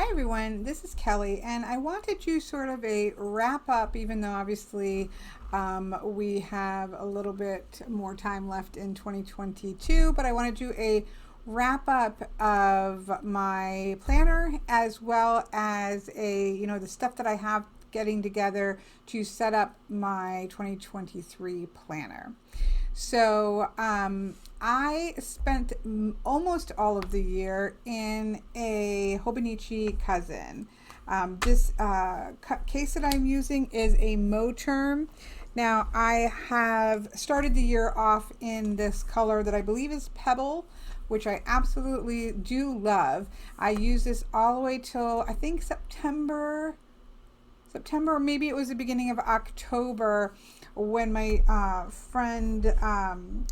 Hi everyone, this is Kelly, and I wanted to sort of a wrap up, even though obviously we have a little bit more time left in 2022, but I want to do a wrap up of my planner as well as the stuff that I have getting together to set up my 2023 planner. So I spent almost all of the year in a Hobonichi cousin. This case that I'm using is a MoTerm. Now I have started the year off in this color that I believe is Pebble, which I absolutely do love. I use this all the way till I think September, or maybe it was the beginning of October, when my friend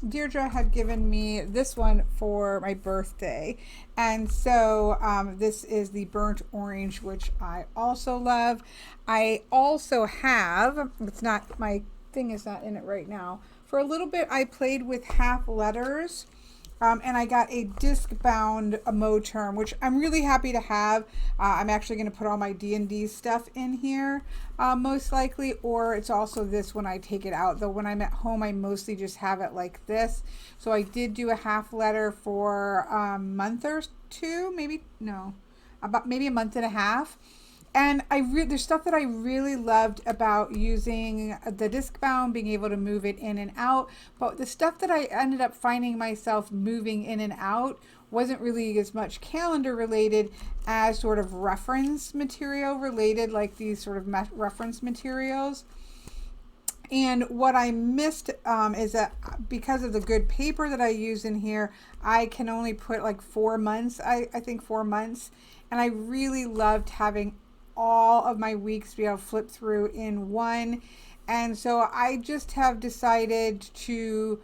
Deirdre had given me this one for my birthday. And so this is the burnt orange, which I also love. I also have, it's not, my thing is not in it right now. For a little bit, I played with half letters. And I got a disc bound MoTerm, which I'm really happy to have. I'm actually going to put all my D&D stuff in here, most likely, or it's also this when I take it out. Though when I'm at home, I mostly just have it like this. So I did do a half letter for a month or two, maybe, no, about maybe a month and a half. And there's stuff that I really loved about using the disc bound, being able to move it in and out. But the stuff that I ended up finding myself moving in and out wasn't really as much calendar related as sort of reference material related, like these sort of reference materials. And what I missed is that because of the good paper that I use in here, I can only put like 4 months, I think 4 months. And I really loved having all of my weeks to be able to flip through in one. And so I just have decided to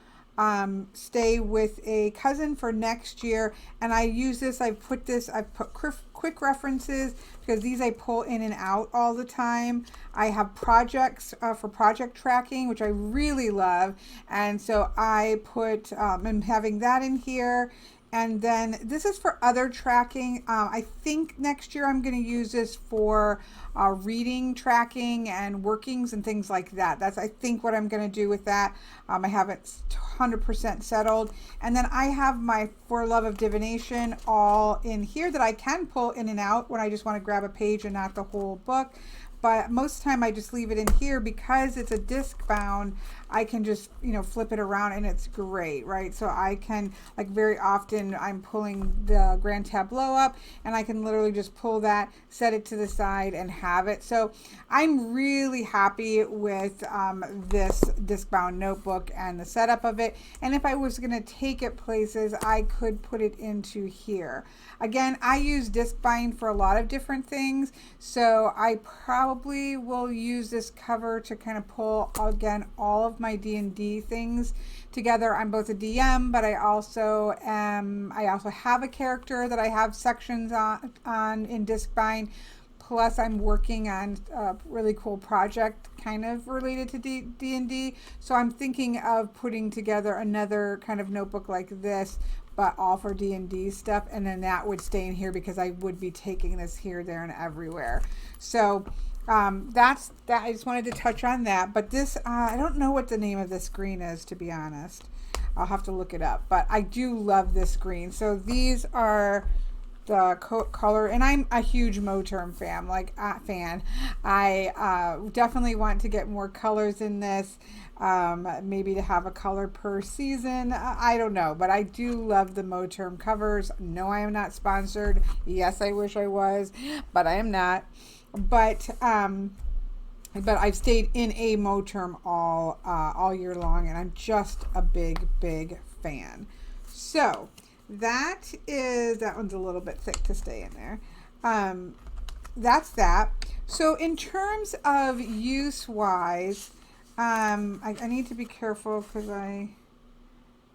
stay with a cousin for next year. And I use this, I've put quick references because these I pull in and out all the time. I have projects for project tracking, which I really love. And so I I'm having that in here. And then this is for other tracking. I think next year I'm going to use this for reading tracking and workings and things like that. That's, I think, what I'm going to do with that. I haven't 100% settled. And then I have my For Love of Divination all in here that I can pull in and out when I just want to grab a page and not the whole book. But most of the time I just leave it in here because it's a disc bound. I can just, flip it around and it's great, right? So I can, like, very often I'm pulling the Grand Tableau up and I can literally just pull that, set it to the side and have it. So I'm really happy with this disc bound notebook and the setup of it. And if I was going to take it places, I could put it into here. Again, I use disc bind for a lot of different things. So I probably will use this cover to kind of pull, again, all of my D&D things together. I'm both a DM, but I also have a character that I have sections on in disc bind. Plus I'm working on a really cool project kind of related to D&D. So I'm thinking of putting together another kind of notebook like this, but all for D&D stuff. And then that would stay in here because I would be taking this here, there, and everywhere. So that's that. I just wanted to touch on that. But this, I don't know what the name of this green is, to be honest. I'll have to look it up. But I do love this green. So these are the color, and I'm a huge MoTerm fan. I definitely want to get more colors in this, maybe to have a color per season. I don't know, but I do love the MoTerm covers. No, I am not sponsored. Yes, I wish I was, but I am not. But I've stayed in a MoTerm all year long, and I'm just a big fan. So that one's a little bit thick to stay in there. That's that. So in terms of use wise, I need to be careful because I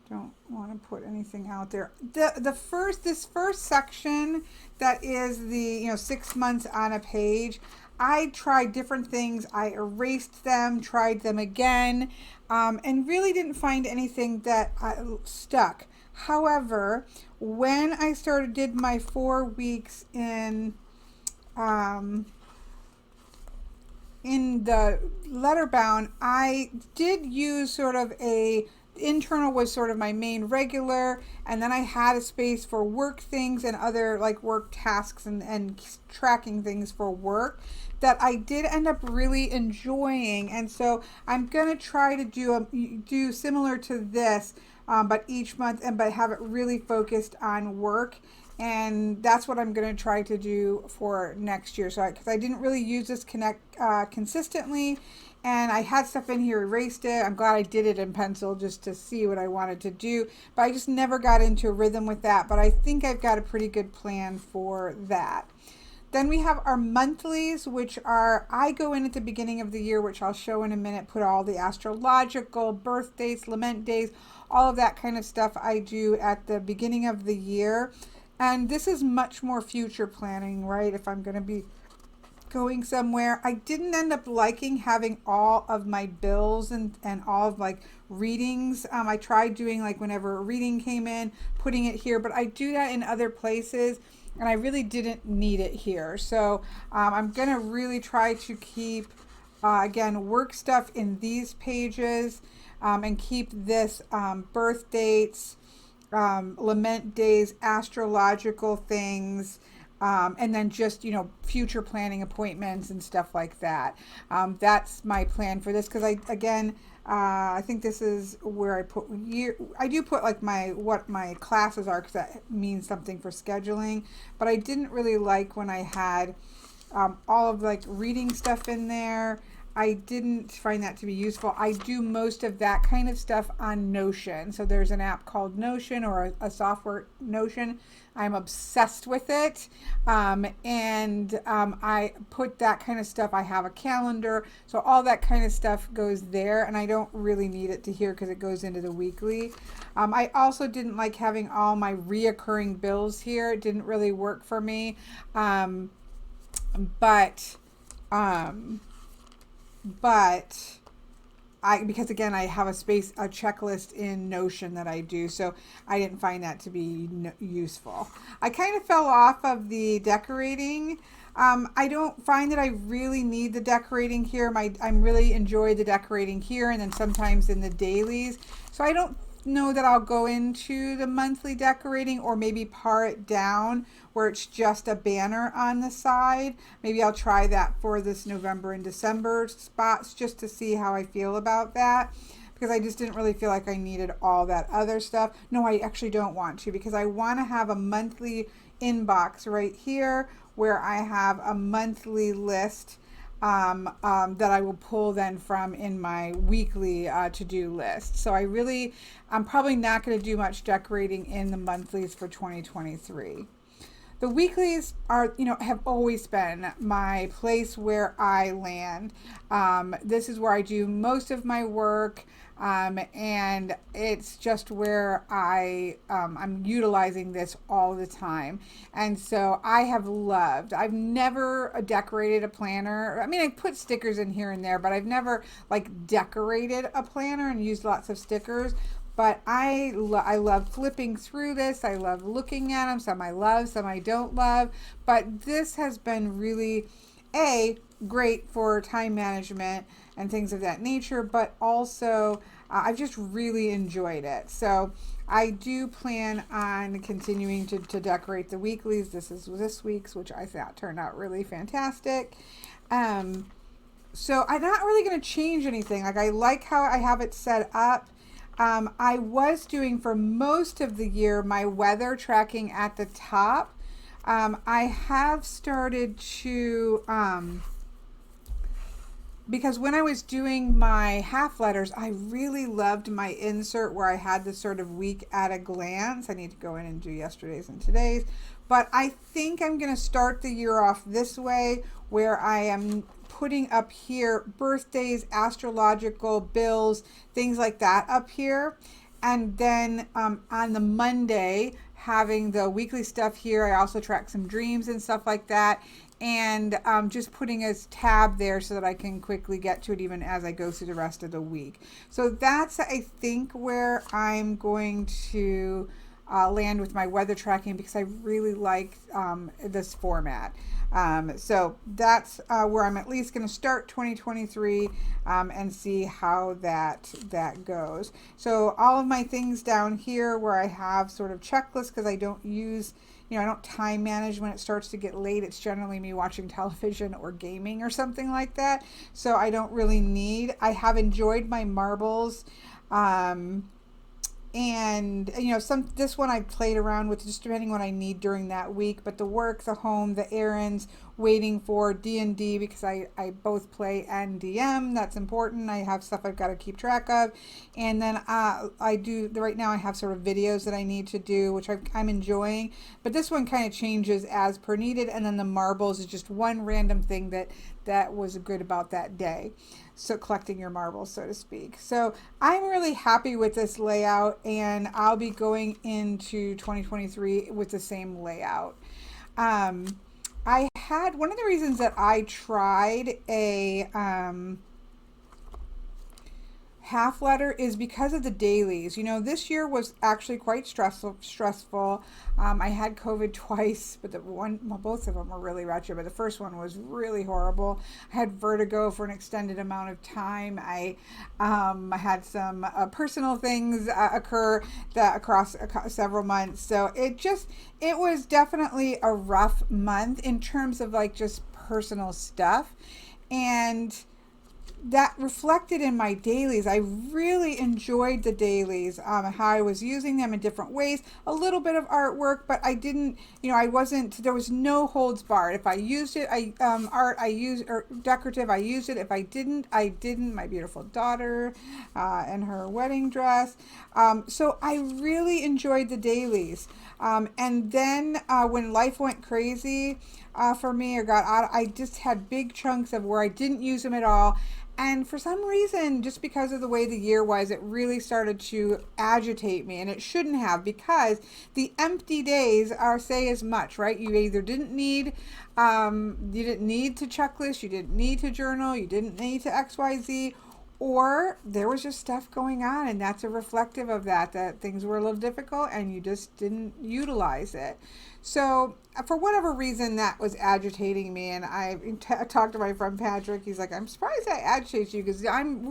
don't want to put anything out there. This first section that is the 6 months on a page, I tried different things. I erased them, tried them again, and really didn't find anything that stuck. However, when I did my 4 weeks in in the letter bound, I did use sort of a internal was sort of my main regular, and then I had a space for work things and other like work tasks and tracking things for work that I did end up really enjoying. And so I'm gonna try to do similar to this, but each month but have it really focused on work. And that's what I'm going to try to do for next year. So because I didn't really use this consistently, and I had stuff in here, erased it. I'm glad I did it in pencil just to see what I wanted to do, but I just never got into a rhythm with that. But I think I've got a pretty good plan for that. Then we have our monthlies, which are, I go in at the beginning of the year, which I'll show in a minute, put all the astrological, birth dates, lament days, all of that kind of stuff I do at the beginning of the year. And this is much more future planning, right? If I'm going to be going somewhere. I didn't end up liking having all of my bills and all of like readings. I tried doing like whenever a reading came in, putting it here, but I do that in other places and I really didn't need it here. So I'm going to really try to keep, again, work stuff in these pages and keep this birth dates, lament days, astrological things, and then just, you know, future planning appointments and stuff like that. That's my plan for this because I think this is where I put I do put like what my classes are because that means something for scheduling, but I didn't really like when I had all of like reading stuff in there. I didn't find that to be useful. I do most of that kind of stuff on Notion. So there's an app called Notion or a software Notion. I'm obsessed with it. I put that kind of stuff. I have a calendar. So all that kind of stuff goes there. And I don't really need it to here because it goes into the weekly. I also didn't like having all my reoccurring bills here. It didn't really work for me. Because again, I have a checklist in Notion that I do, so I didn't find that to be useful. I kind of fell off of the decorating. I don't find that I really need the decorating here. I really enjoy the decorating here and then sometimes in the dailies. So I don't know that I'll go into the monthly decorating or maybe par it down where it's just a banner on the side. Maybe I'll try that for this November and December spots just to see how I feel about that, because I just didn't really feel like I needed all that other stuff. No, I actually don't want to, because I want to have a monthly inbox right here where I have a monthly list that I will pull then from in my weekly to-do list. So I'm probably not going to do much decorating in the monthlies for 2023. The weeklies are, have always been my place where I land. This is where I do most of my work. And it's just where I'm utilizing this all the time. And so I've never decorated a planner. I mean, I put stickers in here and there, but I've never like decorated a planner and used lots of stickers. But I love flipping through this. I love looking at them. Some I love, some I don't love. But this has been really, great for time management and things of that nature, but also I've just really enjoyed it. So I do plan on continuing to decorate the weeklies. This is this week's, which I thought turned out really fantastic. So I'm not really going to change anything. I like how I have it set up. I was doing for most of the year my weather tracking at the top. I have started to, because when I was doing my half letters, I really loved my insert where I had this sort of week at a glance. I need to go in and do yesterday's and today's, but I think I'm going to start the year off this way, where I am putting up here birthdays, astrological, bills, things like that up here. And then on the Monday, having the weekly stuff here. I also track some dreams and stuff like that. And just putting a tab there so that I can quickly get to it even as I go through the rest of the week. So that's, I think, where I'm going to land with my weather tracking because I really like this format. So that's where I'm at least going to start 2023 and see how that goes. So all of my things down here where I have sort of checklists, because I don't use, I don't time manage when it starts to get late. It's generally me watching television or gaming or something like that. So I don't really need, I have enjoyed my marbles. And this one I played around with just depending what I need during that week, but the work, the home, the errands, waiting for D&D, because I both play and DM. That's important. I have stuff I've got to keep track of. And then I do, right now I have sort of videos that I need to do, which I'm enjoying, but this one kind of changes as per needed. And then the marbles is just one random thing that was good about that day. So collecting your marbles, so to speak. So I'm really happy with this layout, and I'll be going into 2023 with the same layout. I had, one of the reasons that I tried a half letter is because of the dailies. This year was actually quite stressful. I had COVID twice, but both of them were really wretched, but the first one was really horrible. I had vertigo for an extended amount of time. I had some personal things occur across several months. So it was definitely a rough month in terms of like just personal stuff. And that reflected in my dailies. I really enjoyed the dailies, how I was using them in different ways, a little bit of artwork, but I didn't, there was no holds barred. If I used it, or decorative, I used it. If I didn't, I didn't. My beautiful daughter and her wedding dress. So I really enjoyed the dailies. And then when life went crazy for me or got out, I just had big chunks of where I didn't use them at all. And for some reason, just because of the way the year was, it really started to agitate me, and it shouldn't have, because the empty days say as much, right? You either didn't need to checklist, you didn't need to journal, you didn't need to XYZ, or there was just stuff going on, and that's a reflective of that things were a little difficult and you just didn't utilize it. So for whatever reason, that was agitating me, and I talked to my friend Patrick. He's like, I'm surprised that agitates you, because I'm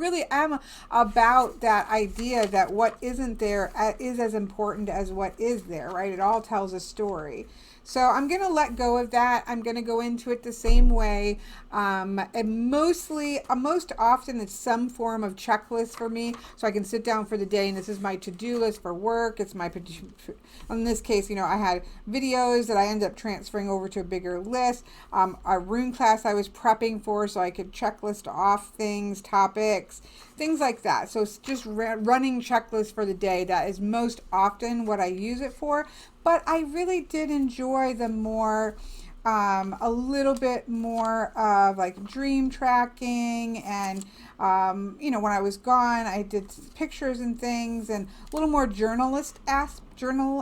about that idea that what isn't there is as important as what is there, right? It all tells a story. So I'm going to let go of that. I'm going to go into it the same way. And most often it's some form of checklist for me. So I can sit down for the day, and this is my to-do list for work. It's in this case, I had videos that I ended up transferring over to a bigger list. A rune class I was prepping for, so I could checklist off things, topics, things like that. So it's just running checklists for the day. That is most often what I use it for. But I really did enjoy the more, a little bit more of like dream tracking, and when I was gone, I did pictures and things, and a little more journal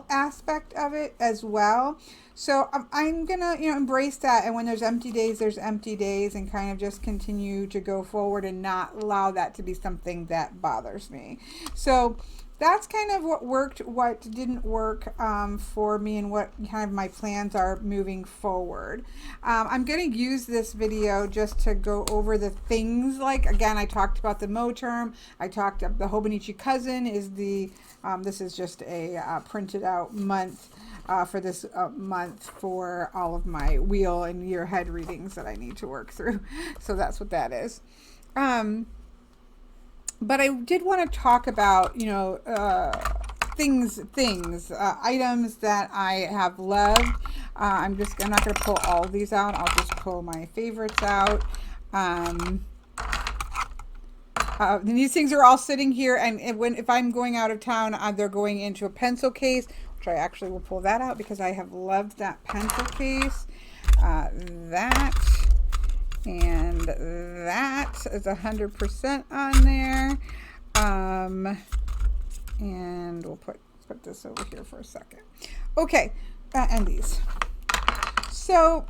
aspect of it as well. So I'm gonna embrace that, and when there's empty days, and kind of just continue to go forward and not allow that to be something that bothers me. So that's kind of what worked, what didn't work for me, and what kind of my plans are moving forward. I'm going to use this video just to go over the things, like, again, I talked about the MoTerm. I talked about the Hobonichi cousin is this is just a printed out month for this month for all of my wheel and year ahead readings that I need to work through. So that's what that is. But I did want to talk about, items that I have loved. I'm not going to pull all of these out. I'll just pull my favorites out. These things are all sitting here, and if I'm going out of town, they're going into a pencil case, which I actually will pull that out because I have loved that pencil case. That is 100% on there. And we'll put this over here for a second. Okay, and these. So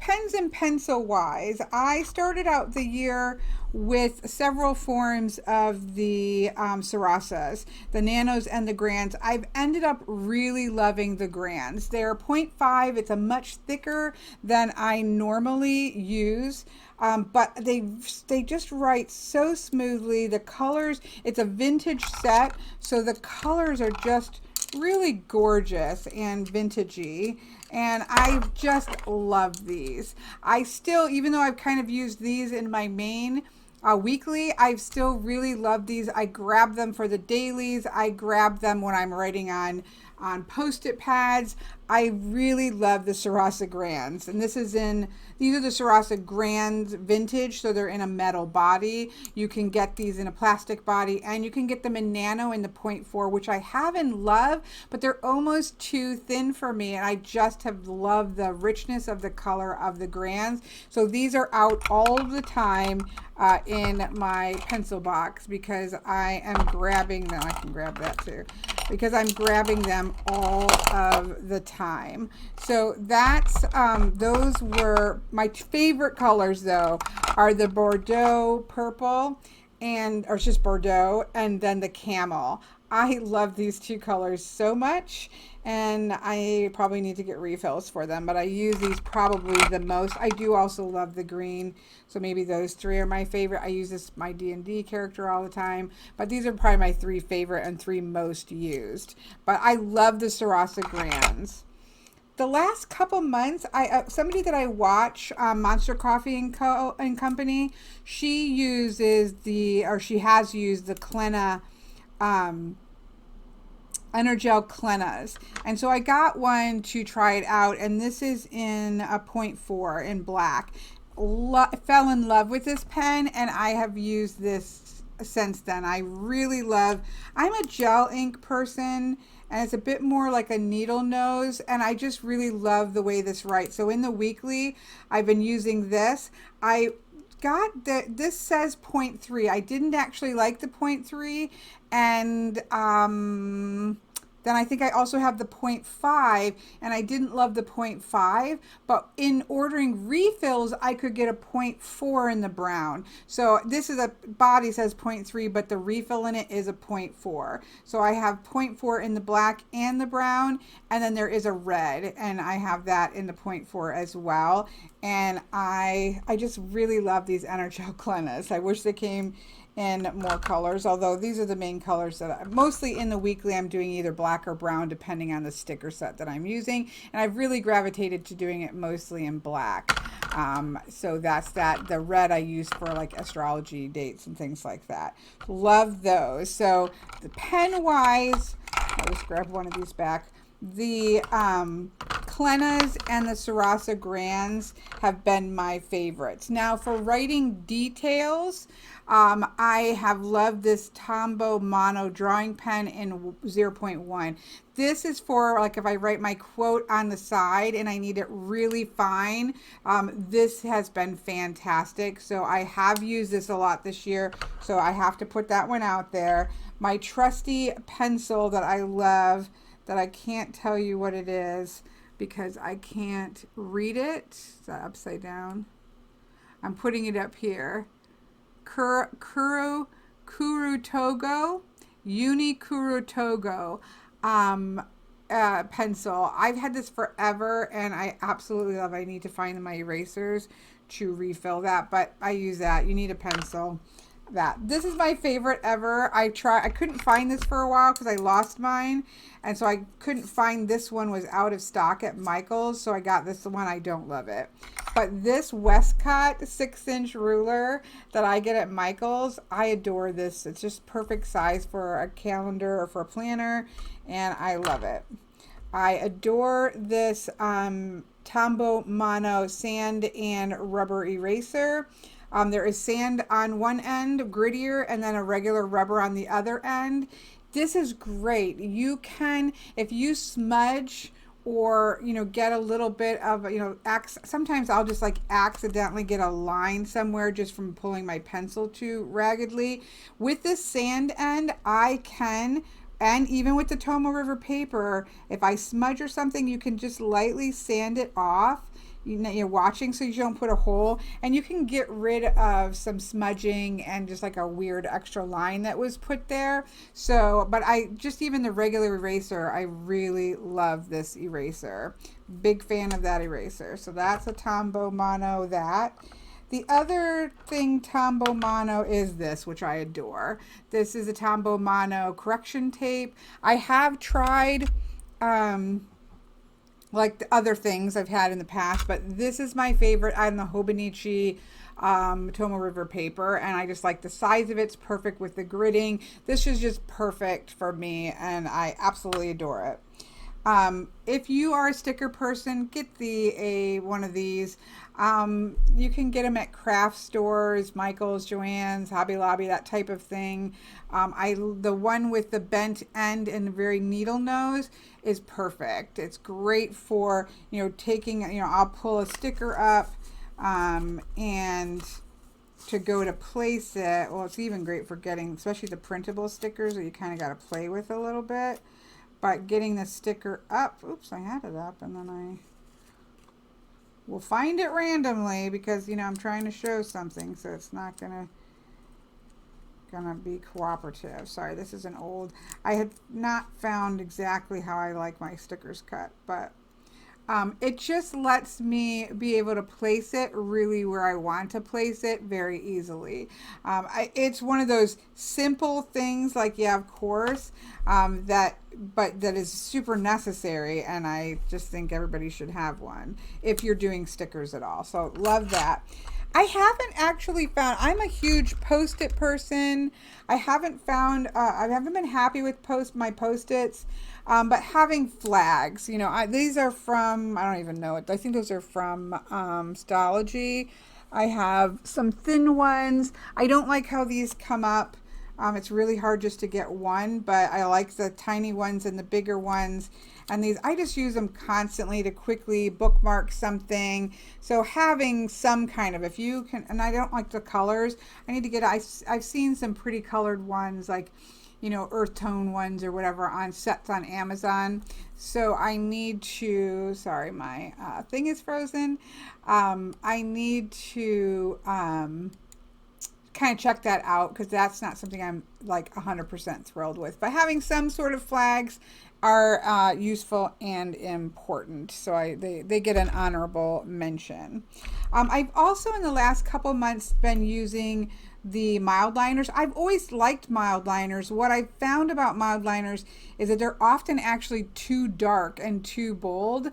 pens and pencil wise, I started out the year with several forms of the Sarasas, the nanos and the grands. I've ended up really loving the grands. They're 0.5. It's a much thicker than I normally use. But they just write so smoothly. The colors, it's a vintage set, so the colors are just really gorgeous and vintagey, and I just love these. I still, even though I've kind of used these in my main weekly, I still really love these. I grab them for the dailies. I grab them when I'm writing on post-it pads. I really love the Sarasa Grands, and these are the Sarasa Grands vintage, so they're in a metal body. You can get these in a plastic body, and you can get them in nano in the 0.4, which I have and love, but they're almost too thin for me, and I just have loved the richness of the color of the Grands. So these are out all the time in my pencil box, because I am grabbing them. I can grab that too, because I'm grabbing them all of the time. So that's those were my favorite colors, though, are the Bordeaux purple, or it's just Bordeaux, and then the camel. I love these two colors so much, and I probably need to get refills for them, but I use these probably the most. I do also love the green, so maybe those three are my favorite. I use this my D&D character all the time, but these are probably my three favorite and three most used. But I love the Sarasa Grands. The last couple months, somebody that I watch, Monster Coffee and Company, she has used the Clena Energel Clenas, and so I got one to try it out, and this is in a 0.4 in black. Fell in love with this pen, and I have used this since then. I really love, I'm a gel ink person, and it's a bit more like a needle nose, and I just really love the way this writes. So in the weekly, I've been using this. I got this says 0.3. I didn't actually like the 0.3, and then I think I also have the 0.5, and I didn't love the 0.5, but in ordering refills, I could get a 0.4 in the brown. So this is a body says 0.3, but the refill in it is a 0.4. So I have 0.4 in the black and the brown, and then there is a red, and I have that in the 0.4 as well. And I just really love these Energel Clenas. I wish they came in more colors, although these are the main colors that mostly in the weekly I'm doing either black or brown depending on the sticker set that I'm using, and I've really gravitated to doing it mostly in black. So that's that. The red I use for like astrology dates and things like that. Love those. So the pen wise, I'll just grab one of these back. The Clenas and the Sarasa Grands have been my favorites. Now for writing details, I have loved this Tombow Mono drawing pen in 0.1. This is for like if I write my quote on the side and I need it really fine. This has been fantastic. So I have used this a lot this year, so I have to put that one out there. My trusty pencil that I love, that I can't tell you what it is because I can't read it. Is that upside down? I'm putting it up here. Kuru Togo, Uni Kuru Togo pencil. I've had this forever, and I absolutely love it. I need to find my erasers to refill that, but I use that. You need a pencil. This is my favorite ever. I couldn't find this for a while because I lost mine, and so I couldn't find this one, was out of stock at Michael's, so I got this one. I don't love it, but this Westcott 6-inch ruler that I get at Michael's, I adore this. It's just perfect size for a calendar or for a planner, and I love it. I adore this Tombow Mono sand and rubber eraser. There is sand on one end, grittier, and then a regular rubber on the other end. This is great. You can, if you smudge or, get a little bit of, sometimes I'll just like accidentally get a line somewhere just from pulling my pencil too raggedly. With this sand end, I can, and even with the Tomoe River paper, if I smudge or something, you can just lightly sand it off. you're watching, so you don't put a hole, and you can get rid of some smudging and just like a weird extra line that was put there. So, but I just, even the regular eraser, I really love this eraser. Big fan of that eraser. So that's a Tombow Mono. That. The other thing Tombow Mono is this, which I adore. This is a Tombow Mono correction tape. I have tried like the other things I've had in the past, but this is my favorite on the Hobonichi Tomoe River paper, and I just like the size of it. It's perfect with the gridding. This is just perfect for me, and I absolutely adore it. If you are a sticker person, get one of these. You can get them at craft stores, Michael's, Joann's, Hobby Lobby, that type of thing. The one with the bent end and very needle nose is perfect. It's great for, taking, I'll pull a sticker up, and to go to place it. Well, it's even great for getting, especially the printable stickers that you kind of got to play with a little bit. But getting the sticker up, oops, I had it up, and then I will find it randomly because, I'm trying to show something, so it's not gonna be cooperative. Sorry, this is an old, I had not found exactly how I like my stickers cut, but it just lets me be able to place it really where I want to place it very easily. It's one of those simple things, like, yeah, of course, that is super necessary, and I just think everybody should have one if you're doing stickers at all. So love that. I haven't actually found, I'm a huge Post-it person. I haven't been happy with my Post-its, but having flags, these are from, I don't even know it. I think those are from Astrology. I have some thin ones. I don't like how these come up. It's really hard just to get one, but I like the tiny ones and the bigger ones. And these, I just use them constantly to quickly bookmark something. So having some kind of, if you can, and I don't like the colors, I need to get, I've seen some pretty colored ones, like, earth tone ones or whatever, on sets on Amazon. So I need to, sorry, my thing is frozen. I need to kind of check that out, because that's not something I'm like 100% thrilled with. But having some sort of flags are useful and important, so they get an honorable mention. I've also in the last couple months been using the Mildliners. I've always liked Mildliners. What I've found about Mildliners is that they're often actually too dark and too bold.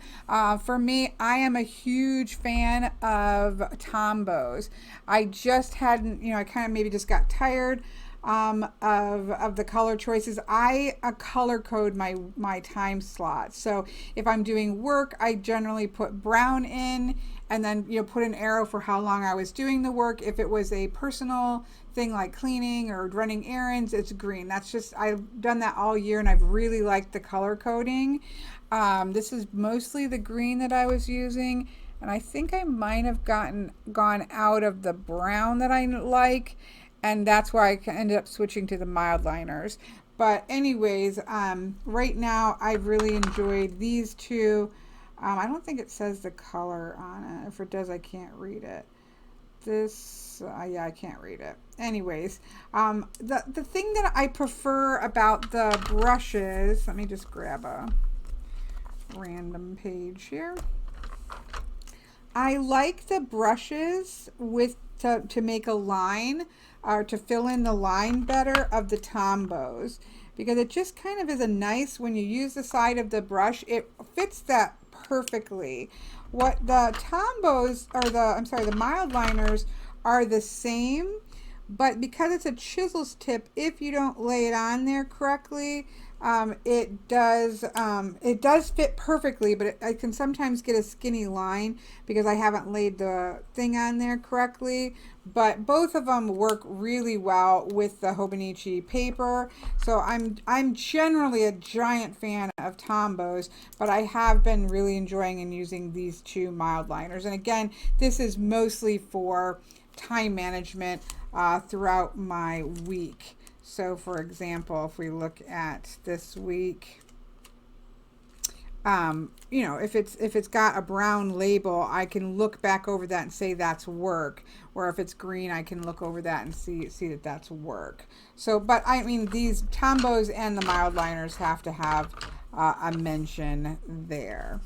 For me, I am a huge fan of Tombows. I just hadn't, I kind of maybe just got tired of the color choices. I color code my time slots. So if I'm doing work, I generally put brown in, and then put an arrow for how long I was doing the work. If it was a personal thing like cleaning or running errands, it's green. That's just, I've done that all year, and I've really liked the color coding. This is mostly the green that I was using, and I think I might have gone out of the brown that I like, and that's why I ended up switching to the Mildliners. But anyways, right now I've really enjoyed these two. I don't think it says the color on it. If it does, I can't read it. This, yeah, I can't read it. Anyways, the thing that I prefer about the brushes, let me just grab a random page here. I like the brushes to make a line, or to fill in the line better of the Tombows, because it just kind of is a nice, when you use the side of the brush, it fits that perfectly. What the Tombows, or the Mildliners are the same, but because it's a chisel's tip, if you don't lay it on there correctly, it does fit perfectly, but I can sometimes get a skinny line because I haven't laid the thing on there correctly. But both of them work really well with the Hobonichi paper. So I'm generally a giant fan of Tombows, but I have been really enjoying and using these two Mildliners. And again, this is mostly for time management throughout my week. So for example, if we look at this week, you know, if it's got a brown label, I can look back over that and say that's work. Or if it's green, I can look over that and see that that's work. So, but I mean, these Tombos and the Mildliners have to have a mention there.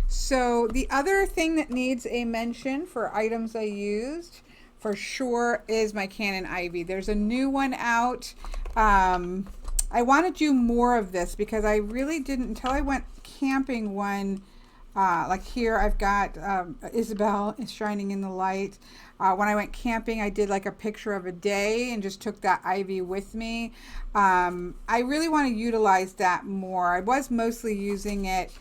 So the other thing that needs a mention for items I used for sure is my Canon Ivy. There's a new one out. I want to do more of this because I really didn't until I went camping one. Like here I've got Isabel is shining in the light. When I went camping, I did like a picture of a day and just took that Ivy with me. I really want to utilize that more. I was mostly using it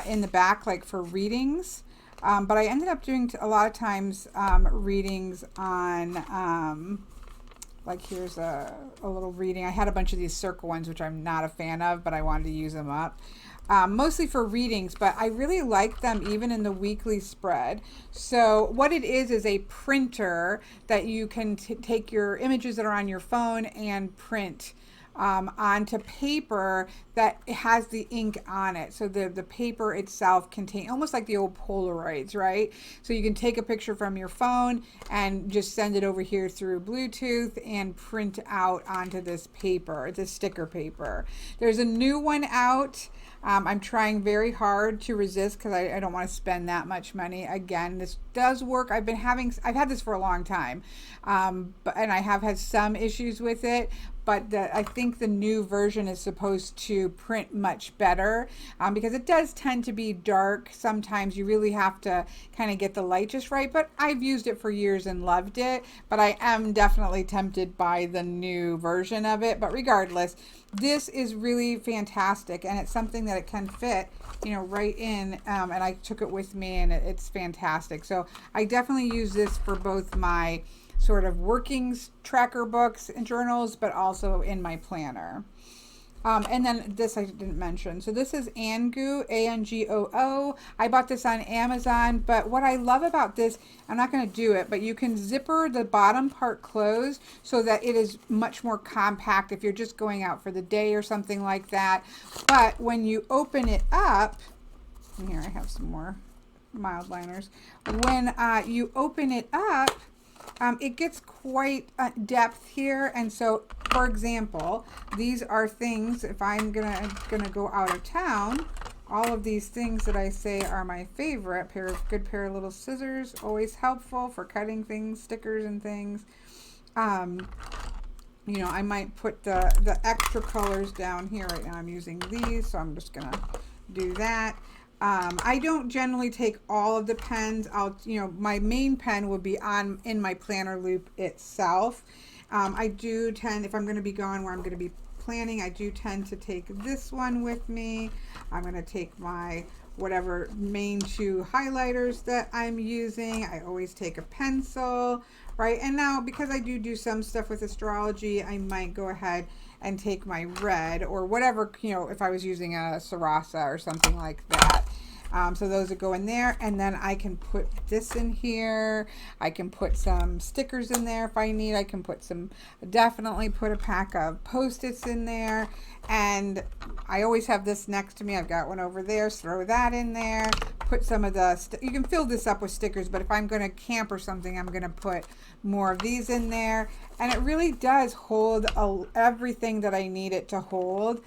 in the back like for readings. But I ended up doing a lot of times readings on like here's a little reading. I had a bunch of these circle ones, which I'm not a fan of, but I wanted to use them up. Mostly for readings, but I really like them even in the weekly spread. So what it is a printer that you can take your images that are on your phone and print onto paper that has the ink on it. So the paper itself contains, almost like the old Polaroids, right? So you can take a picture from your phone and just send it over here through Bluetooth and print out onto this paper. It's a sticker paper. There's a new one out. I'm trying very hard to resist because I don't want to spend that much money. Again, this does work. I've had this for a long time, and I have had some issues with it. But I think the new version is supposed to print much better because it does tend to be dark. Sometimes you really have to kind of get the light just right. But I've used it for years and loved it. But I am definitely tempted by the new version of it. But regardless, this is really fantastic. And it's something that it can fit, you know, right in. And I took it with me and it's fantastic. So I definitely use this for both my sort of workings tracker books and journals, but also in my planner. And then this I didn't mention. So this is Angoo, Angoo. I bought this on Amazon, but what I love about this, I'm not going to do it, but you can zipper the bottom part closed so that it is much more compact if you're just going out for the day or something like that. But when you open it up, and here I have some more Mildliners. When you open it up, it gets quite depth here. And so, for example, these are things, if I'm gonna go out of town, all of these things that I say are my favorite, good pair of little scissors, always helpful for cutting things, stickers and things. You know, I might put the extra colors down here. Right now I'm using these, so I'm just gonna do that. I don't generally take all of the pens. My main pen would be in my planner loop itself. I do tend, if I'm going to be going where I'm going to be planning, I do tend to take this one with me. I'm going to take my whatever main two highlighters that I'm using. I always take a pencil, right? And now because I do some stuff with astrology, I might go ahead and take my red or whatever, you know, if I was using a Sarasa or something like that. So those would go in there, and then I can put this in here. I can put some stickers in there if I need. I can definitely put a pack of Post-its in there. And I always have this next to me. I've got one over there. Throw that in there. Put some of you can fill this up with stickers, but if I'm going to camp or something, I'm going to put more of these in there. And it really does hold everything that I need it to hold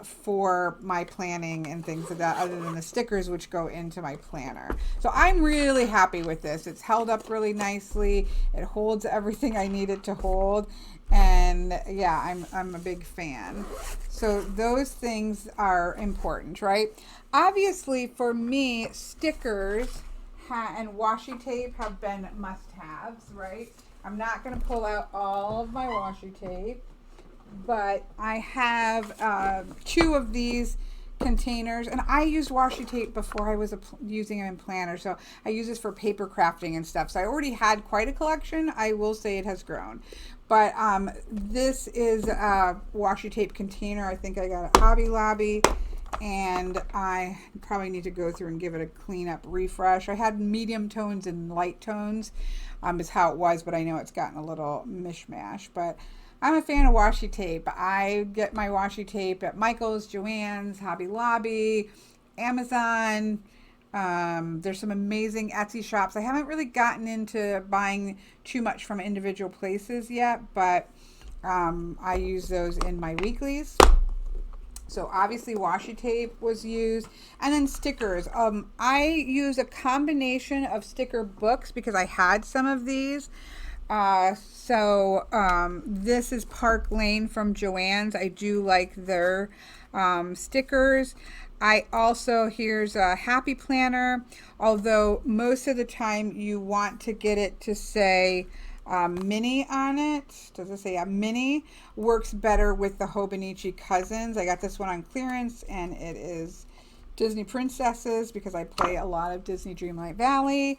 for my planning and things like that, other than the stickers which go into my planner. So I'm really happy with this. It's held up really nicely. It holds everything I need it to hold. And yeah, I'm a big fan. So those things are important, right? Obviously for me, stickers and washi tape have been must-haves, right? I'm not going to pull out all of my washi tape, but I have 2 of these containers, and I used washi tape before I was using it in planner, so I use this for paper crafting and stuff. So I already had quite a collection. I will say it has grown, but this is a washi tape container. I think I got at Hobby Lobby, and I probably need to go through and give it a clean up refresh. I had medium tones and light tones is how it was, but I know it's gotten a little mishmash. But I'm a fan of washi tape. I get my washi tape at Michael's, Joann's, Hobby Lobby, Amazon. There's some amazing Etsy shops. I haven't really gotten into buying too much from individual places yet, but I use those in my weeklies. So obviously washi tape was used, and then stickers. I use a combination of sticker books because I had some of these. This is Park Lane from Joann's. I do like their stickers. I also, here's a Happy Planner, although most of the time you want to get it to say mini on it. Does it say a mini? Works better with the Hobonichi Cousins. I got this one on clearance, and it is Disney Princesses because I play a lot of Disney Dreamlight Valley.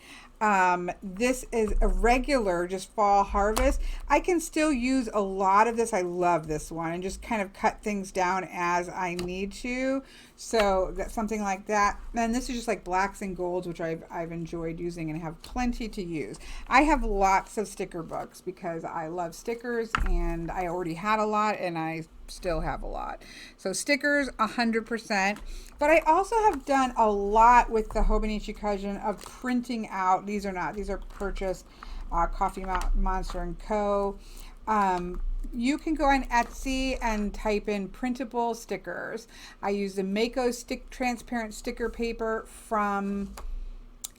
This is a regular, just fall harvest. I can still use a lot of this. I love this one, and just kind of cut things down as I need to. So that's something like that. And this is just like blacks and golds, which I've enjoyed using and have plenty to use. I have lots of sticker books because I love stickers, and I already had a lot, and I still have a lot. So stickers 100%, but I also have done a lot with the Hobonichi Cousin of printing out. These are purchased Coffee Monster and Co. You can go on Etsy and type in printable stickers. I use the Mako transparent sticker paper from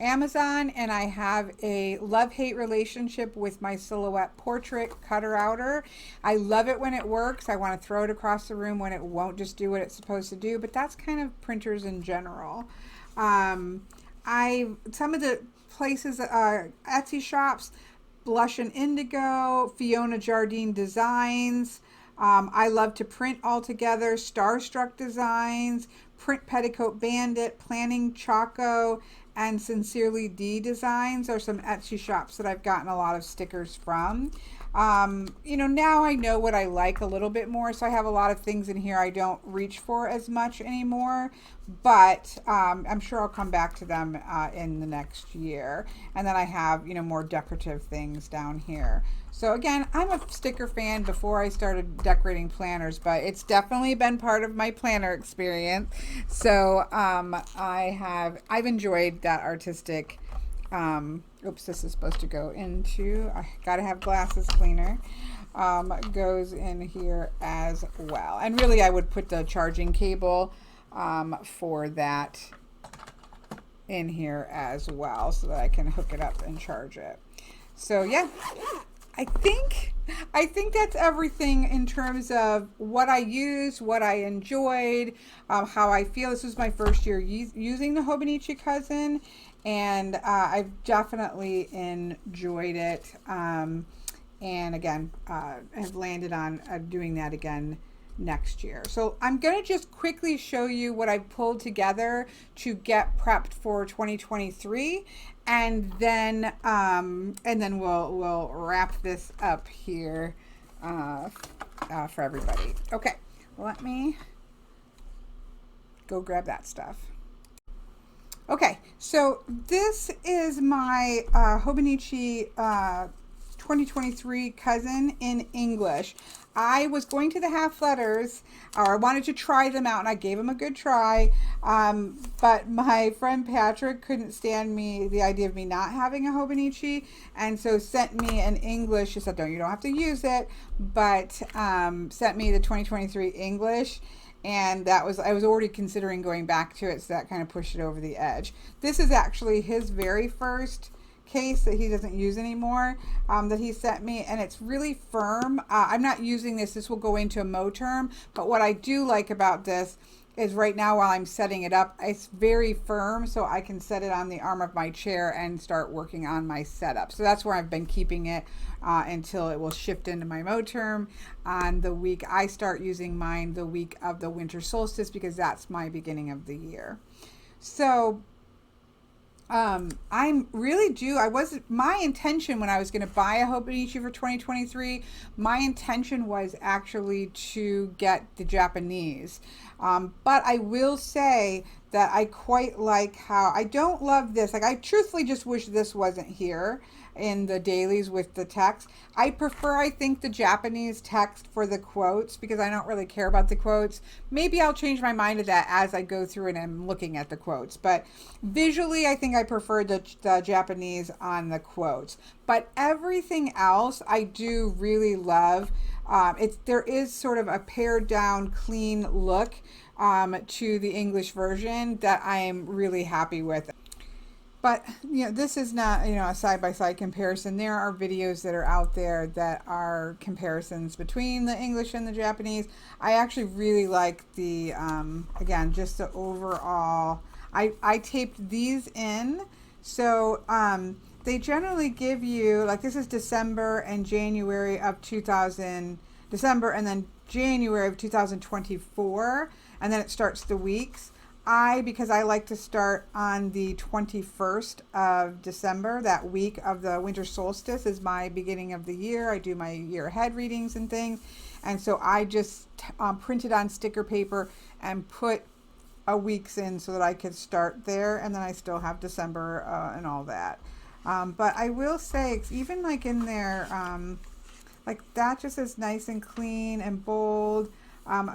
Amazon, and I have a love-hate relationship with my Silhouette Portrait Cutter Outer. I love it when it works. I want to throw it across the room when it won't just do what it's supposed to do, but that's kind of printers in general. Some of the places, Etsy shops, Blush and Indigo, Fiona Jardine Designs. I love to print all together. Starstruck Designs, Print Petticoat Bandit, Planning Choco, and Sincerely D Designs are some Etsy shops that I've gotten a lot of stickers from. Now I know what I like a little bit more, so I have a lot of things in here I don't reach for as much anymore, but I'm sure I'll come back to them in the next year. And then I have, more decorative things down here. So again, I'm a sticker fan before I started decorating planners, but it's definitely been part of my planner experience. So I've enjoyed that artistic. Oops, this is supposed to go into, I gotta have glasses cleaner, goes in here as well. And really I would put the charging cable for that in here as well so that I can hook it up and charge it. So yeah, I think that's everything in terms of what I used, what I enjoyed, how I feel. This was my first year using the Hobonichi Cousin, and I've definitely enjoyed it. And again, have landed on doing that again next year. So I'm going to just quickly show you what I've pulled together to get prepped for 2023, and then we'll wrap this up here for everybody. Okay, let me go grab that stuff. Okay, so this is my Hobonichi 2023 Cousin in English. I was going to the half letters, or I wanted to try them out, and I gave them a good try, but my friend Patrick couldn't stand the idea of me not having a Hobonichi, and so sent me an English. She said, you don't have to use it, but sent me the 2023 English. And I was already considering going back to it, so that kind of pushed it over the edge. This is actually his very first case that he doesn't use anymore, that he sent me, and it's really firm. I'm not using this. This will go into a MoTerm, but what I do like about this is right now while I'm setting it up, it's very firm, so I can set it on the arm of my chair and start working on my setup. So that's where I've been keeping it until it will shift into my MoTerm on the week I start using mine, the week of the winter solstice, because that's my beginning of the year. So I'm really due. My intention when I was going to buy a Hobonichi for 2023, my intention was actually to get the Japanese. But I will say that I quite like how, I don't love this. Like, I truthfully just wish this wasn't here in the dailies with the text. I prefer, I think, the Japanese text for the quotes because I don't really care about the quotes. Maybe I'll change my mind to that as I go through and I'm looking at the quotes. But visually, I think I prefer the Japanese on the quotes. But everything else I do really love. There is sort of a pared down, clean look to the English version that I am really happy with. But, you know, this is not, you know, a side-by-side comparison. There are videos that are out there that are comparisons between the English and the Japanese. I actually really like the, again, just the overall, I taped these in. So they generally give you, like this is December and January of 2000, December and then January of 2024, and then it starts the weeks. Because I like to start on the 21st of December, that week of the winter solstice is my beginning of the year. I do my year ahead readings and things. And so I just printed on sticker paper and put a week's in so that I could start there. And then I still have December and all that. But I will say, even like in there, like that just is nice and clean and bold.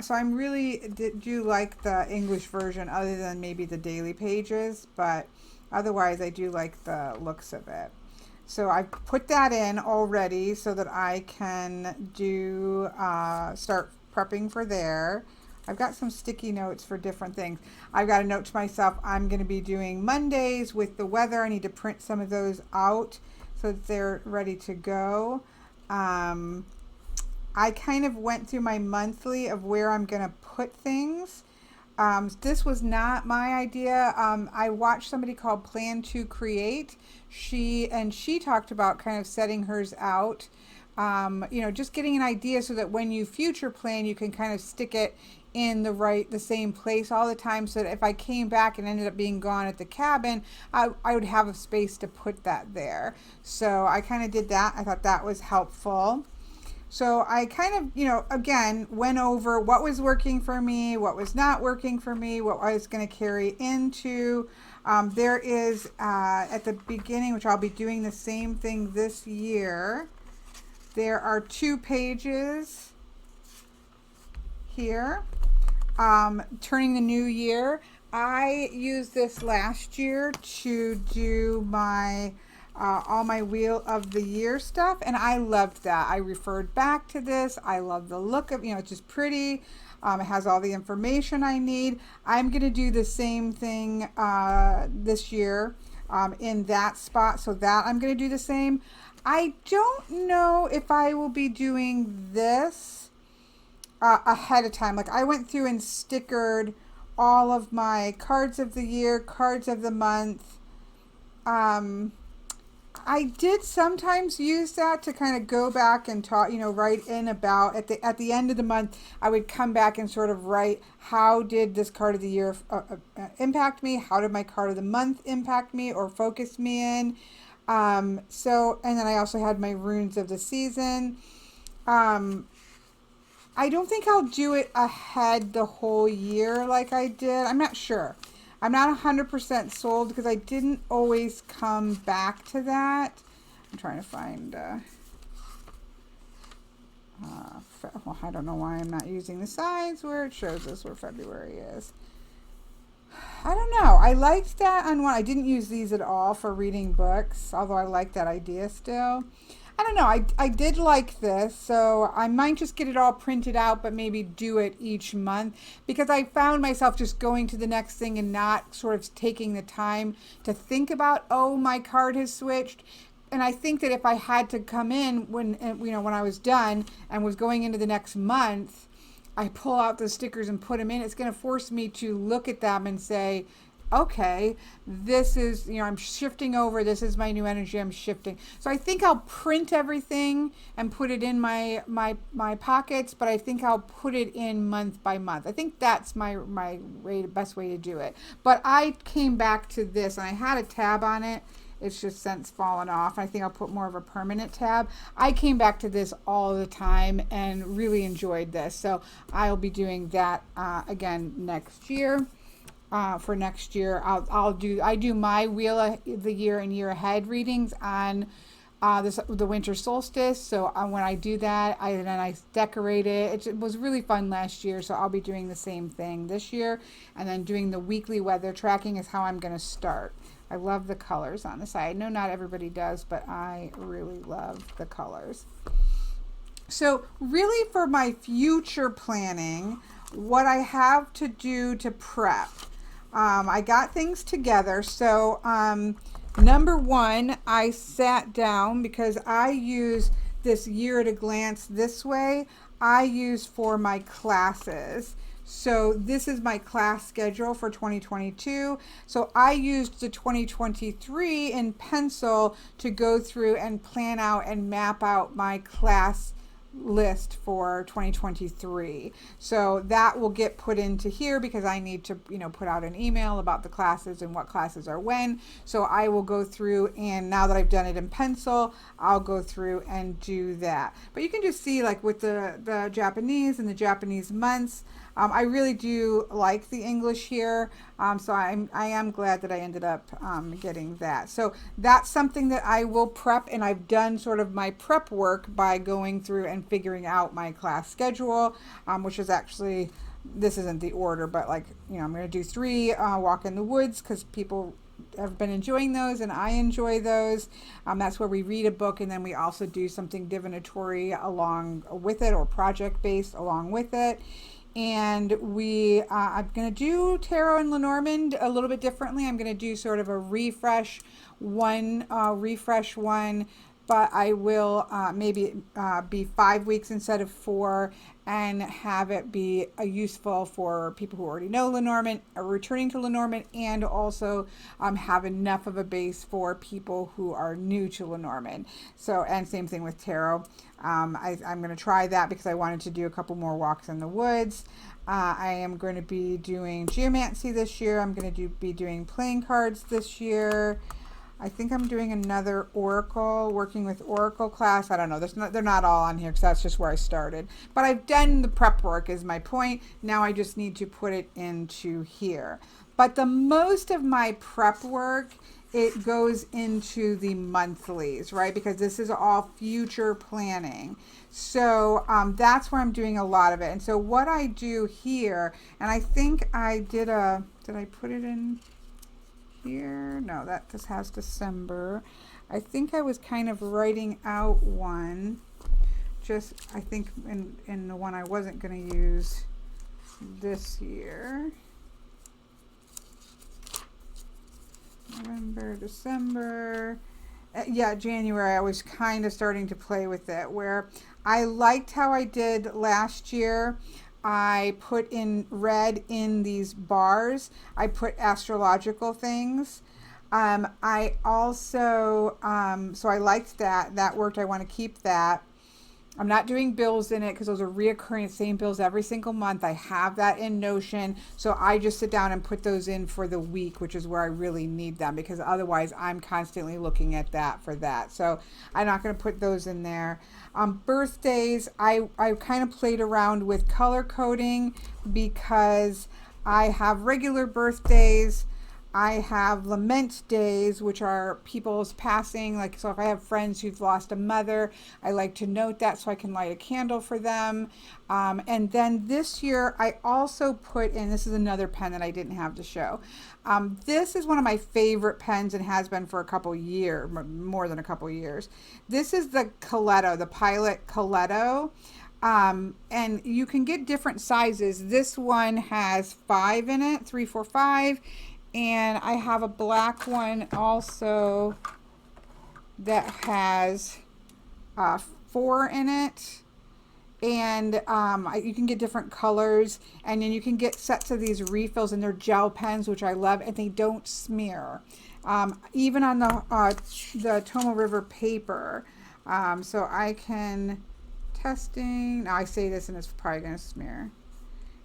So I'm really do like the English version other than maybe the daily pages, but otherwise I do like the looks of it. So I put that in already so that I can do start prepping for there. I've got some sticky notes for different things. I've got a note to myself, I'm going to be doing Mondays with the weather. I need to print some of those out so that they're ready to go. I kind of went through my monthly of where I'm going to put things. This was not my idea. I watched somebody called Plan to Create. She talked about kind of setting hers out. You know, just getting an idea so that when you future plan, you can kind of stick it in the same place all the time, so that if I came back and ended up being gone at the cabin, I would have a space to put that there. So I kind of did that. I thought that was helpful. So I kind of, you know, again, went over what was working for me, what was not working for me, what I was going to carry into. There is, at the beginning, which I'll be doing the same thing this year, there are 2 pages here, turning the new year. I used this last year to do my all my wheel of the year stuff, and I loved that. I referred back to this. I love the look of, you know, it's just pretty. It has all the information I need. I'm going to do the same thing this year in that spot, so that I'm going to do the same. I don't know if I will be doing this ahead of time. Like, I went through and stickered all of my cards of the year, cards of the month. I did sometimes use that to kind of go back and talk, you know, write in about at the end of the month. I would come back and sort of write, how did this card of the year impact me? How did my card of the month impact me or focus me in? So, and then I also had my runes of the season. I don't think I'll do it ahead the whole year like I did. I'm not sure. I'm not 100% sold because I didn't always come back to that. I'm trying to find, well, I don't know why I'm not using the sides where it shows us where February is. I don't know. I liked that on one. I didn't use these at all for reading books, although I like that idea still. I don't know. I did like this, so I might just get it all printed out, but maybe do it each month, because I found myself just going to the next thing and not sort of taking the time to think about, oh, my card has switched. And I think that if I had to come in when I was done and was going into the next month, I pull out the stickers and put them in, it's going to force me to look at them and say, okay, this is, you know, I'm shifting over. This is my new energy. I'm shifting. So I think I'll print everything and put it in my pockets, but I think I'll put it in month by month. I think that's my best way to do it. But I came back to this, and I had a tab on it. It's just since fallen off. I think I'll put more of a permanent tab. I came back to this all the time and really enjoyed this. So I'll be doing that again next year. for next year. I do my Wheel of the Year and Year Ahead readings on the winter solstice. So when I do that, then I decorate it. It was really fun last year, so I'll be doing the same thing this year. And then doing the weekly weather tracking is how I'm going to start. I love the colors on the side. I know not everybody does, but I really love the colors. So really for my future planning, what I have to do to prep, I got things together. So number one, I sat down because I use this year at a glance this way. I use for my classes. So this is my class schedule for 2022. So I used the 2023 in pencil to go through and plan out and map out my class list for 2023. So that will get put into here because I need to, put out an email about the classes and what classes are when. So I will go through, and now that I've done it in pencil, I'll go through and do that. But you can just see, like with the Japanese and the Japanese months, I really do like the English here. So I am glad that I ended up getting that. So that's something that I will prep, and I've done sort of my prep work by going through and figuring out my class schedule, which is actually, this isn't the order, but like, I'm going to do 3 walk in the woods because people have been enjoying those and I enjoy those. That's where we read a book and then we also do something divinatory along with it, or project based along with it. And I'm going to do Tarot and Lenormand a little bit differently. I'm going to do sort of a refresh one, but I will maybe be 5 weeks instead of 4, and have it be useful for people who already know Lenormand, are returning to Lenormand, and also have enough of a base for people who are new to Lenormand. So, and same thing with Tarot. I'm going to try that because I wanted to do a couple more walks in the woods. I am going to be doing geomancy this year. I'm going to be doing playing cards this year. I think I'm doing another Oracle, working with Oracle class. I don't know. They're not all on here because that's just where I started. But I've done the prep work is my point. Now I just need to put it into here. But the most of my prep work, it goes into the monthlies, right? Because this is all future planning. So that's where I'm doing a lot of it. And so what I do here, and I think I did I put it in here? No, this has December. I think I was kind of writing out one, just I think in the one I wasn't going to use this year. November, December, yeah, January, I was kind of starting to play with it, where I liked how I did last year. I put in red in these bars. I put astrological things. I also, so I liked that. That worked. I want to keep that. I'm not doing bills in it because those are reoccurring, same bills every single month. I have that in Notion. So I just sit down and put those in for the week, which is where I really need them, because otherwise I'm constantly looking at that for that. So I'm not going to put those in there. Birthdays, I kind of played around with color coding because I have regular birthdays. I have lament days, which are people's passing. Like, so if I have friends who've lost a mother, I like to note that so I can light a candle for them. And then this year, I also put in, this is another pen that I didn't have to show. This is one of my favorite pens and has been for a couple years, more than a couple years. This is the Coletto, the Pilot Coletto. And you can get different sizes. This one has 5 in it, 3, 4, 5. And I have a black one also that has 4 in it. And you can get different colors, and then you can get sets of these refills, and they're gel pens, which I love, and they don't smear. Even on the Tomo River paper. So I can, testing, now I say this and it's probably going to smear.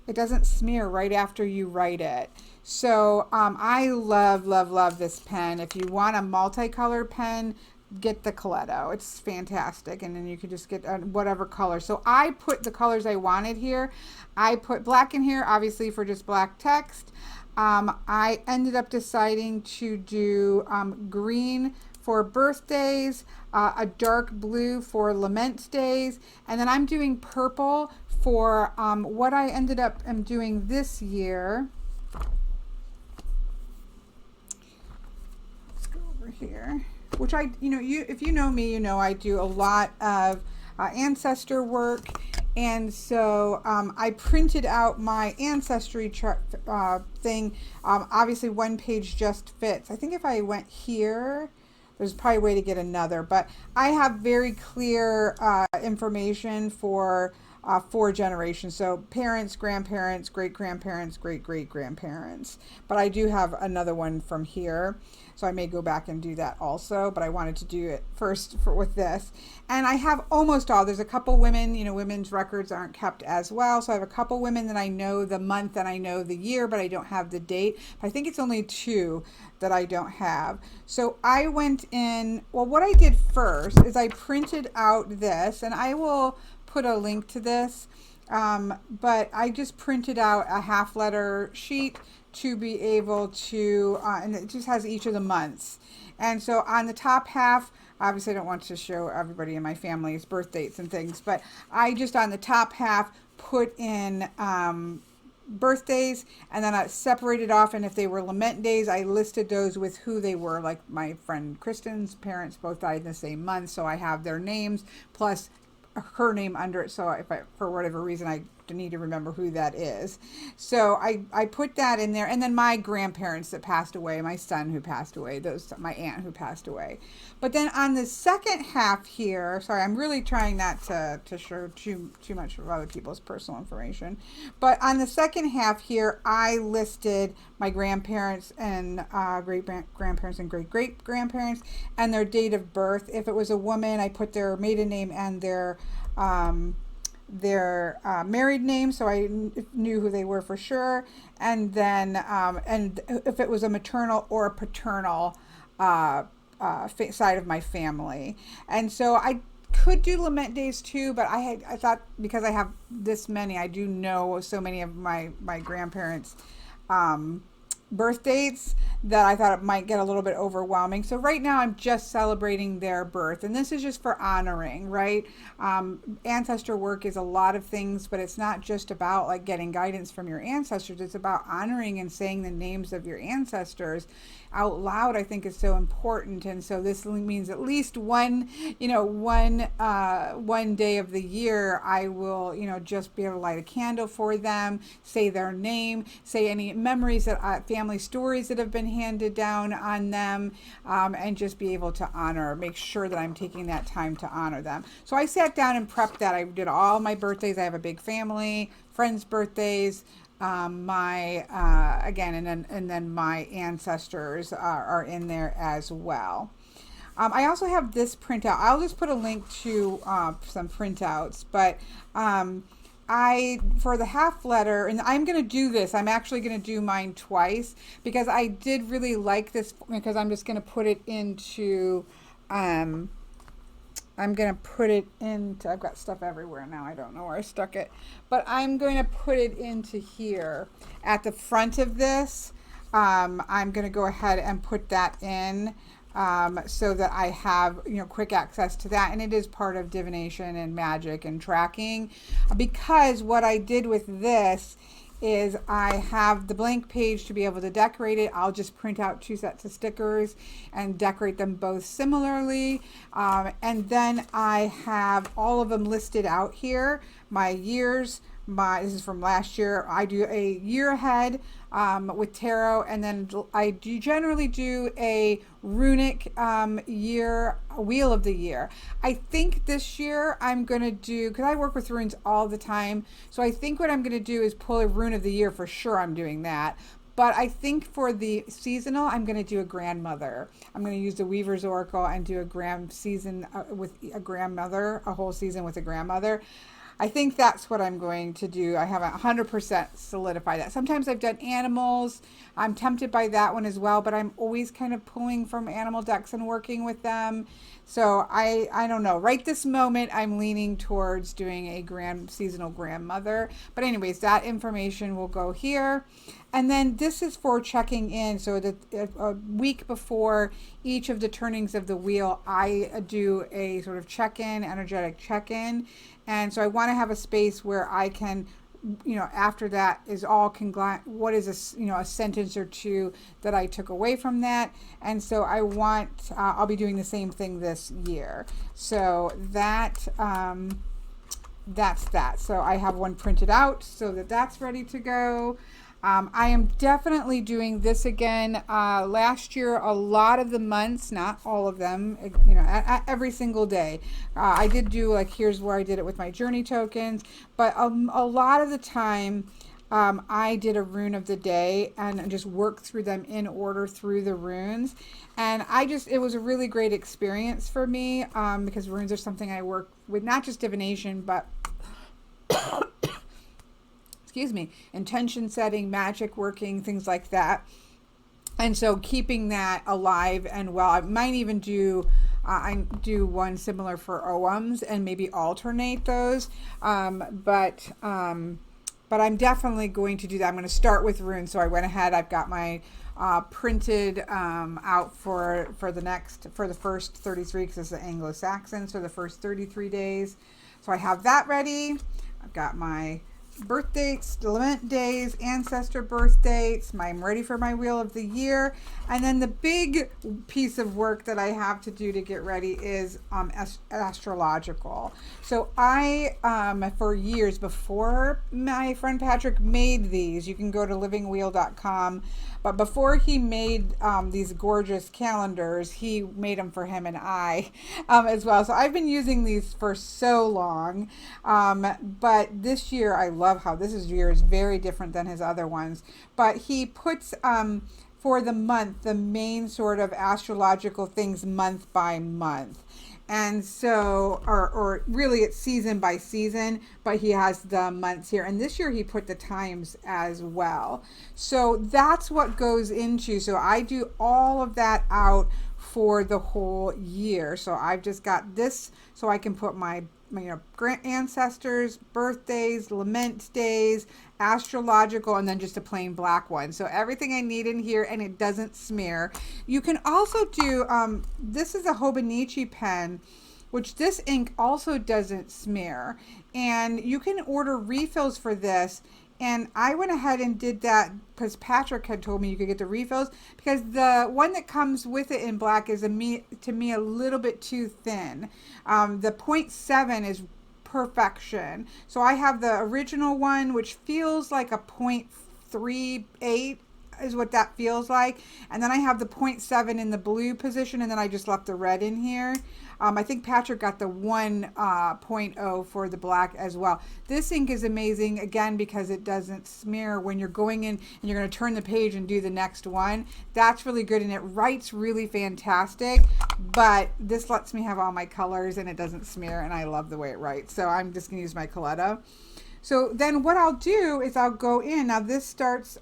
It doesn't smear right after you write it. So I love this pen. If you want a multicolored pen, get the Coletto. It's fantastic. And then you can just get whatever color. So I put the colors I wanted here. I put black in here, obviously, for just black text. I ended up deciding to do green for birthdays, a dark blue for lament days, and then I'm doing purple for what I ended up doing this year. Let's go over here, which if you know me, you know I do a lot of ancestor work. And so I printed out my ancestry chart thing. Obviously, one page just fits. I think if I went here, there's probably a way to get another. But I have very clear information for 4 generations. So parents, grandparents, great-grandparents, great-great-grandparents. But I do have another one from here. So I may go back and do that also, but I wanted to do it first with this. And I have almost all. There's a couple women, women's records aren't kept as well. So I have a couple women that I know the month and I know the year, but I don't have the date. But I think it's only 2 that I don't have. So I went in, well, what I did first is I printed out this, and I will put a link to this, but I just printed out a half letter sheet to be able to, and it just has each of the months. And so on the top half, obviously I don't want to show everybody in my family's birth dates and things, but I just on the top half put in birthdays, and then I separated off, and if they were lament days, I listed those with who they were. Like my friend Kristen's parents both died in the same month, so I have their names plus her name under it, so if I, for whatever reason, I need to remember who that is. So I put that in there, and then my grandparents that passed away, my son who passed away, my aunt who passed away. But then on the second half here, sorry, I'm really trying not to show too much of other people's personal information. But on the second half here, I listed my grandparents and great-grandparents and great-great-grandparents and their date of birth. If it was a woman, I put their maiden name and their married name, so I knew who they were for sure. And then and if it was a maternal or a paternal side of my family. And so I could do lament days too, but I thought because I have this many, I do know so many of my grandparents' birth dates that I thought it might get a little bit overwhelming. So right now I'm just celebrating their birth, and this is just for honoring, right? Ancestor work is a lot of things, but it's not just about like getting guidance from your ancestors. It's about honoring and saying the names of your ancestors out loud. I think is so important. And so this means at least one day of the year I will just be able to light a candle for them, say their name, say any memories that family stories that have been handed down on them, and just be able to make sure that I'm taking that time to honor them. So I sat down and prepped that. I did all my birthdays. I have a big family, friends' birthdays, again, and then my ancestors are in there as well. I also have this printout. I'll just put a link to some printouts, but for the half letter, and I'm going to do this, I'm actually going to do mine twice because I did really like this, because I'm just going to put it into, I've got stuff everywhere now. I don't know where I stuck it, but I'm going to put it into here at the front of this. I'm going to go ahead and put that in. So that I have quick access to that, and it is part of divination and magic and tracking, because what I did with this is I have the blank page to be able to decorate it. I'll just print out 2 sets of stickers and decorate them both similarly, and then I have all of them listed out here, my years. This is from last year. I do a year ahead with tarot, and then I generally do a runic wheel of the year. I think this year I'm going to do, because I work with runes all the time, so I think what I'm going to do is pull a rune of the year for sure. I'm doing that. But I think for the seasonal, I'm going to do a grandmother. I'm going to use the Weaver's Oracle and do a grand season with a grandmother, a whole season with a grandmother. I think that's what I'm going to do. I haven't 100% solidified that. Sometimes I've done animals. I'm tempted by that one as well, but I'm always kind of pulling from animal decks and working with them. So I don't know. Right this moment, I'm leaning towards doing a seasonal grandmother. But anyways, that information will go here. And then this is for checking in. So that a week before each of the turnings of the wheel, I do a sort of check-in, energetic check-in. And so I want to have a space where I can, after that is all what is a sentence or two that I took away from that. And so I want, I'll be doing the same thing this year. So that's that. So I have one printed out so that's ready to go. I am definitely doing this again. Last year, a lot of the months, not all of them, every single day. I did do here's where I did it with my journey tokens, but a lot of the time, I did a rune of the day and just worked through them in order through the runes. And it was a really great experience for me, because runes are something I work with, not just divination, but excuse me, intention setting, magic working, things like that. And so keeping that alive and well, I might even do one similar for OMs and maybe alternate those. But I'm definitely going to do that. I'm going to start with runes. So I went ahead, I've got my printed out for the first 33, because it's the Anglo-Saxon, so the first 33 days. So I have that ready. I've got my birth dates, lament days, ancestor birth dates. I'm ready for my wheel of the year. And then the big piece of work that I have to do to get ready is astrological. So I, for years before my friend Patrick made these, you can go to livingwheel.com, but before he made these gorgeous calendars, he made them for him and I as well. So I've been using these for so long. But this year, I love how this year is very different than his other ones. But he puts for the month, the main sort of astrological things month by month. And so, or really it's season by season, but he has the months here. And this year he put the times as well. So that's what goes into, so I do all of that out for the whole year. So I've just got this, so I can put my ancestors, birthdays, lament days, astrological, and then just a plain black one. So everything I need in here, and it doesn't smear. You can also do, this is a Hobonichi pen, which this ink also doesn't smear. And you can order refills for this. And I went ahead and did that because Patrick had told me you could get the refills, because the one that comes with it in black is to me a little bit too thin. The 0.7 is perfection. So I have the original one, which feels like a 0.38 is what that feels like. And then I have the 0.7 in the blue position, and then I just left the red in here. I think Patrick got the 1.0 for the black as well. This ink is amazing, again, because it doesn't smear when you're going in and you're going to turn the page and do the next one. That's really good, and it writes really fantastic, but this lets me have all my colors and it doesn't smear, and I love the way it writes. So I'm just going to use my Coletta. So then what I'll do is I'll go in. Now this starts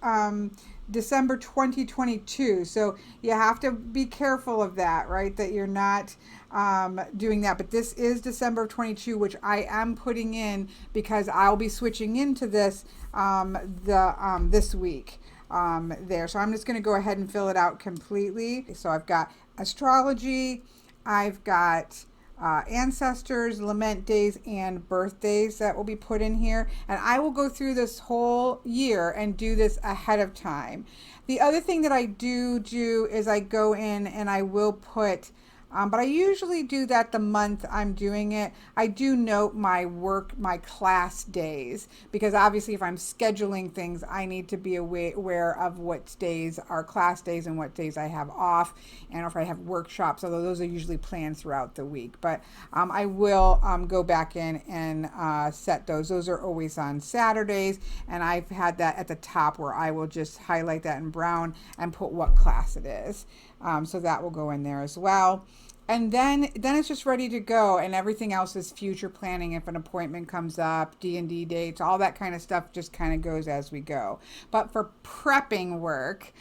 December 2022. So you have to be careful of that, right? That you're not doing that. But this is December of 22, which I am putting in because I'll be switching into this this week there. So I'm just going to go ahead and fill it out completely. So I've got astrology, I've got ancestors, lament days, and birthdays that will be put in here. And I will go through this whole year and do this ahead of time. The other thing that I do is I go in and I will put, but I usually do that the month I'm doing it. I do note my class days, because obviously if I'm scheduling things, I need to be aware of what days are class days and what days I have off, and if I have workshops, although those are usually planned throughout the week. But I will go back in and set those. Those are always on Saturdays, and I've had that at the top where I will just highlight that in brown and put what class it is. So that will go in there as well. and then it's just ready to go, and everything else is future planning. If an appointment comes up, D&D dates, all that kind of stuff just kind of goes as we go. But for prepping work,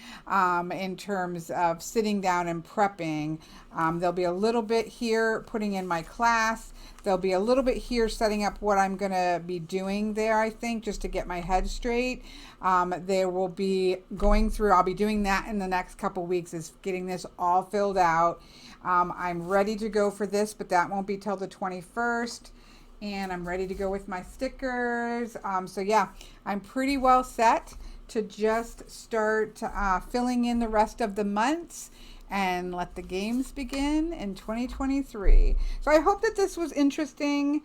in terms of sitting down and prepping, there'll be a little bit here putting in my class. There'll be a little bit here setting up what I'm going to be doing there, I think, just to get my head straight. There will be going through, I'll be doing that in the next couple weeks, is getting this all filled out. I'm ready to go for this, but that won't be till the 21st. And I'm ready to go with my stickers. So yeah, I'm pretty well set to just start filling in the rest of the months and let the games begin in 2023. So I hope that this was interesting,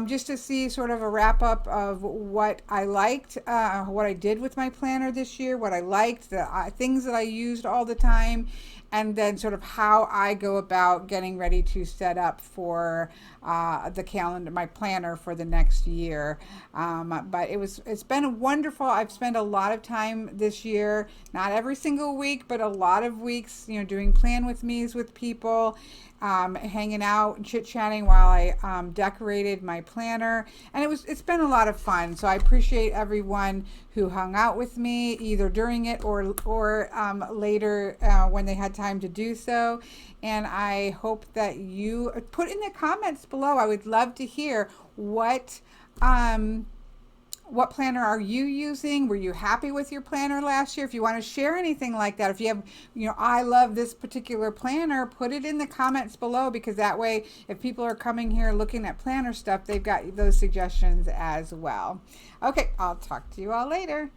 just to see sort of a wrap up of what I liked, what I did with my planner this year, what I liked, the things that I used all the time, and then sort of how I go about getting ready to set up for the calendar, my planner for the next year. But it's been wonderful. I've spent a lot of time this year, not every single week, but a lot of weeks, doing plan with me's with people, hanging out and chit-chatting while I decorated my planner, and it's been a lot of fun. So I appreciate everyone who hung out with me either during it or later when they had time to do so. And I hope that you put in the comments below. I would love to hear what planner are you using? Were you happy with your planner last year? If you want to share anything like that, if you have, I love this particular planner, put it in the comments below, because that way, if people are coming here looking at planner stuff, they've got those suggestions as well. Okay, I'll talk to you all later.